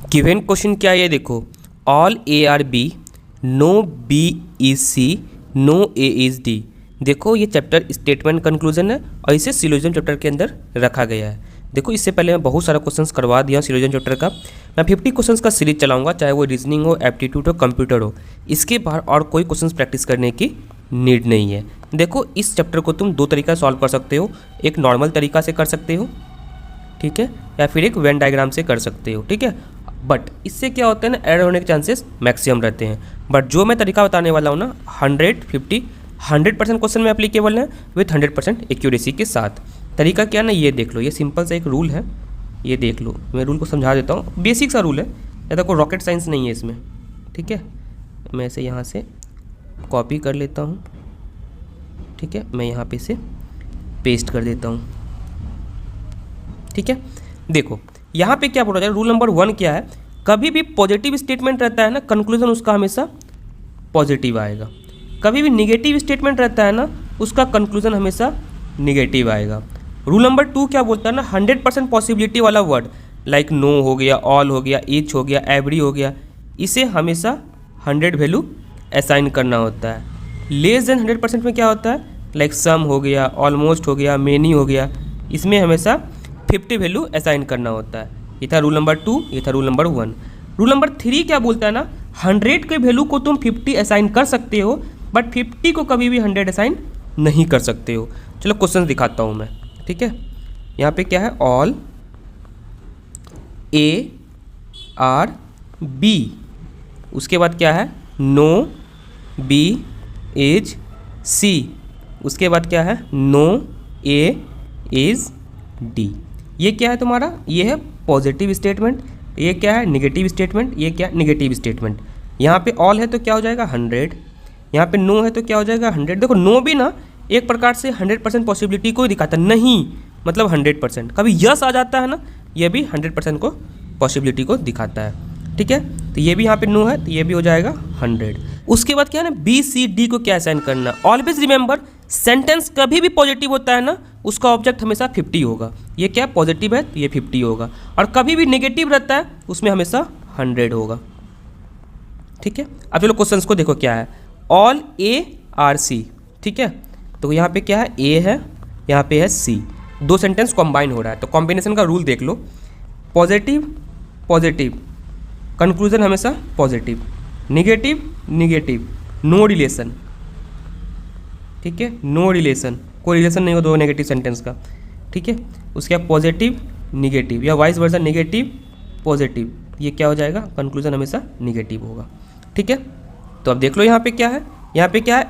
Given question क्या है ये देखो, all A are B, no B is C, no A is D. देखो ये चैप्टर स्टेटमेंट कंक्लूजन है और इसे सिलोजिज्म चैप्टर के अंदर रखा गया है। देखो इससे पहले मैं बहुत सारा क्वेश्चंस करवा दिया सिलोजिज्म चैप्टर का। मैं 50 क्वेश्चंस का सीरीज चलाऊंगा, चाहे वो रीजनिंग हो, एप्टीट्यूड हो, कंप्यूटर हो। इसके बाहर और कोई क्वेश्चंस प्रैक्टिस करने की नीड नहीं है। देखो इस चैप्टर को तुम दो तरीका से सॉल्व कर सकते हो, एक नॉर्मल तरीका से कर सकते हो, ठीक है, या फिर एक वेन डायग्राम से कर सकते हो, ठीक है। बट इससे क्या होता है ना, एरर होने के चांसेस मैक्सिमम रहते हैं। बट जो मैं तरीका बताने वाला हूँ ना 100% क्वेश्चन में एप्लीकेबल है विथ 100% एक्यूरेसी के साथ। तरीका क्या ना, ये देख लो, ये सिंपल सा एक रूल है, ये देख लो। मैं रूल को समझा देता हूँ, बेसिक सा रूल है, ज़्यादा कोई रॉकेट साइंस नहीं है इसमें, ठीक है। मैं इसे यहाँ से कॉपी कर लेता हूँ, ठीक है, मैं यहाँ पे इसे पेस्ट कर देता हूँ, ठीक है। देखो यहाँ पे क्या बोला जाए, रूल नंबर 1 क्या है, कभी भी पॉजिटिव स्टेटमेंट रहता है ना, कंक्लूजन उसका हमेशा पॉजिटिव आएगा। कभी भी निगेटिव स्टेटमेंट रहता है ना, उसका कंक्लूजन हमेशा निगेटिव आएगा। रूल नंबर 2 क्या बोलता है ना, 100% पॉसिबिलिटी वाला वर्ड लाइक नो हो गया, ऑल हो गया, ईच हो गया, एवरी हो गया, इसे हमेशा 100 वैल्यू असाइन करना होता है। लेस देन 100% में क्या होता है, लाइक सम हो गया, ऑलमोस्ट हो गया, मेनी हो गया, इसमें हमेशा 50 वैल्यू असाइन करना होता है। ये था रूल नंबर 2, ये था रूल नंबर 1। रूल नंबर 3 क्या बोलता है ना, 100 के वैल्यू को तुम 50 असाइन कर सकते हो, बट 50 को कभी भी 100 असाइन नहीं कर सकते हो। चलो क्वेश्चन दिखाता हूँ मैं, ठीक है। यहाँ पे क्या है, ऑल ए आर बी, उसके बाद क्या है, नो बी इज सी, उसके बाद क्या है, नो ए इज डी। ये क्या है तुम्हारा, ये है पॉजिटिव स्टेटमेंट, ये क्या है निगेटिव स्टेटमेंट, ये क्या निगेटिव स्टेटमेंट। यहाँ पे ऑल है तो क्या हो जाएगा 100, यहाँ पे नो है तो क्या हो जाएगा 100। देखो नो भी ना एक प्रकार से 100% पॉसिबिलिटी को ही दिखाता है, नहीं मतलब 100%। कभी यस आ जाता है ना, ये भी 100% को पॉसिबिलिटी को दिखाता है, ठीक है। तो ये भी यहाँ पे नो है तो ये भी हो जाएगा 100। उसके बाद क्या है ना, बी सी डी को क्या असाइन करना। ऑलवेज रिमेंबर, सेंटेंस कभी भी पॉजिटिव होता है ना, उसका ऑब्जेक्ट हमेशा 50 होगा। ये क्या पॉजिटिव है तो ये 50 होगा, और कभी भी नेगेटिव रहता है उसमें हमेशा 100 होगा, ठीक है। अब चलो क्वेश्चंस को देखो क्या है, ऑल ए आर सी, ठीक है। तो यहाँ पे क्या है, ए है, यहाँ पे है सी, दो सेंटेंस कंबाइन हो रहा है। तो कॉम्बिनेशन का रूल देख लो, पॉजिटिव पॉजिटिव, कंक्लूजन हमेशा positive, negative negative, no relation, ठीक है, नो रिलेशन, कोई रिलेशन नहीं हो दो नेगेटिव सेंटेंस का, ठीक है। उसके बाद पॉजिटिव निगेटिव या वाइस वर्सा निगेटिव पॉजिटिव, ये क्या हो जाएगा, कंक्लूजन हमेशा निगेटिव होगा, ठीक है। तो अब देख लो यहाँ पे क्या है, यहाँ पे क्या है,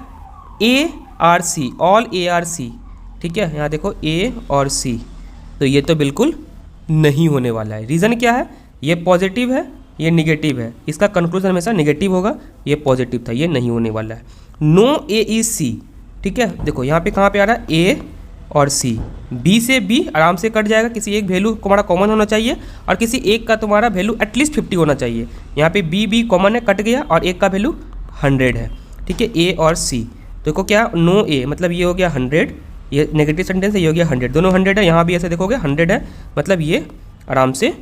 A are C, all A are C, ठीक है। यहाँ देखो ए और सी, तो ये तो बिल्कुल नहीं होने वाला है। रीज़न क्या है, ये पॉजिटिव है, ये निगेटिव है, इसका कंक्लूजन हमेशा निगेटिव होगा, ये पॉजिटिव था, ये नहीं होने वाला है। नो ए इज सी, ठीक है। देखो यहाँ पे कहाँ पे आ रहा है, ए और सी, बी से बी आराम से कट जाएगा, किसी एक वैल्यू तुम्हारा कॉमन होना चाहिए और किसी एक का तुम्हारा वैल्यू एटलीस्ट 50 होना चाहिए। यहाँ पे बी बी कॉमन है, कट गया, और एक का वैल्यू 100 है, ठीक है, ए और सी। देखो क्या, नो ए मतलब ये हो गया 100, ये नेगेटिव सेंटेंस है, ये हो गया 100, दोनों 100 है। यहाँ भी ऐसे देखोगे 100 है, मतलब ये आराम से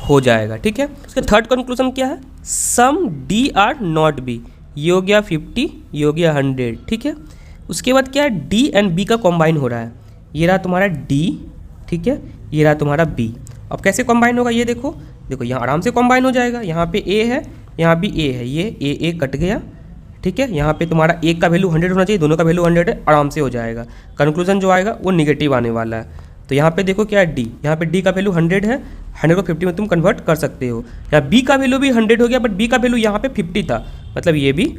हो जाएगा, ठीक है। उसका थर्ड कंक्लूजन क्या है, सम डी आर नॉट बी, ये हो गया 50, ये हो गया 100, ठीक है। उसके बाद क्या है, डी एंड बी का कॉम्बाइन हो रहा है, ये रहा तुम्हारा डी, ठीक है, ये रहा तुम्हारा बी। अब कैसे कॉम्बाइन होगा ये देखो, देखो यहाँ आराम से कॉम्बाइन हो जाएगा, यहाँ पे ए है, यहाँ भी ए है, ये ए कट गया, ठीक है। यहाँ पे तुम्हारा एक का वैल्यू 100 होना चाहिए, दोनों का वैल्यू 100 है, आराम से हो जाएगा। कंक्लूजन जो आएगा वो निगेटिव आने वाला है। तो यहाँ पे देखो क्या है, डी, यहाँ पे डी का वैल्यू 100 है, 100 को 50 में तुम कन्वर्ट कर सकते हो। यहाँ बी का वैल्यू भी 100 हो गया, बट बी का वैल्यू यहाँ पे 50 था, मतलब ये भी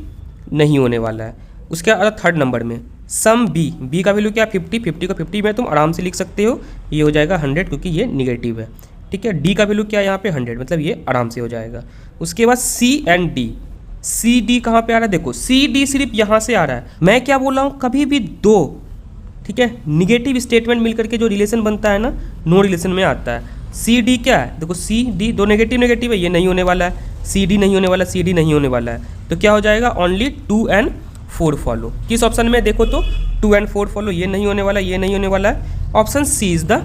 नहीं होने वाला है। उसके बाद थर्ड नंबर में सम बी, बी का वैल्यू क्या 50, 50 को 50 में तुम आराम से लिख सकते हो, ये हो जाएगा 100 क्योंकि ये निगेटिव है, ठीक है। डी का वैल्यू क्या है यहाँ पे 100, मतलब ये आराम से हो जाएगा। उसके बाद सी एंड डी, सी डी कहाँ पे आ रहा है, देखो सी डी सिर्फ यहाँ से आ रहा है। मैं क्या बोल रहा हूँ, कभी भी दो, ठीक है, निगेटिव स्टेटमेंट मिलकर के जो रिलेशन बनता है ना, नो रिलेशन में आता है। सी डी क्या है, देखो सी डी दो नेगेटिव नेगेटिव है, ये नहीं होने वाला है, सी डी नहीं होने वाला, सी डी नहीं होने वाला है, तो क्या हो जाएगा, ओनली 2 एंड 4 फॉलो। किस ऑप्शन में देखो तो 2 एंड 4 फॉलो, ये नहीं होने वाला, ये नहीं होने वाला है, option C is the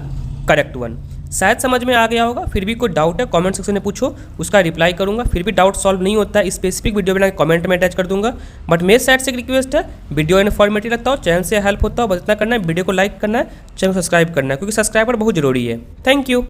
correct one. शायद समझ में आ गया होगा। फिर भी कोई डाउट है कमेंट सेक्शन में पूछो, उसका रिप्लाई करूंगा। फिर भी डाउट सॉल्व नहीं होता है, स्पेसिफिक वीडियो बना के कमेंट में अटैच कर दूंगा। बट मेरे साइड से एक रिक्वेस्ट है, वीडियो इन्फॉर्मेटिव लगता हो, चैनल से हेल्प होता हो, बस इतना करना है, वीडियो को लाइक करना है, चैनल को सब्सक्राइब करना है, क्योंकि सब्सक्राइबर बहुत जरूरी है। Thank you.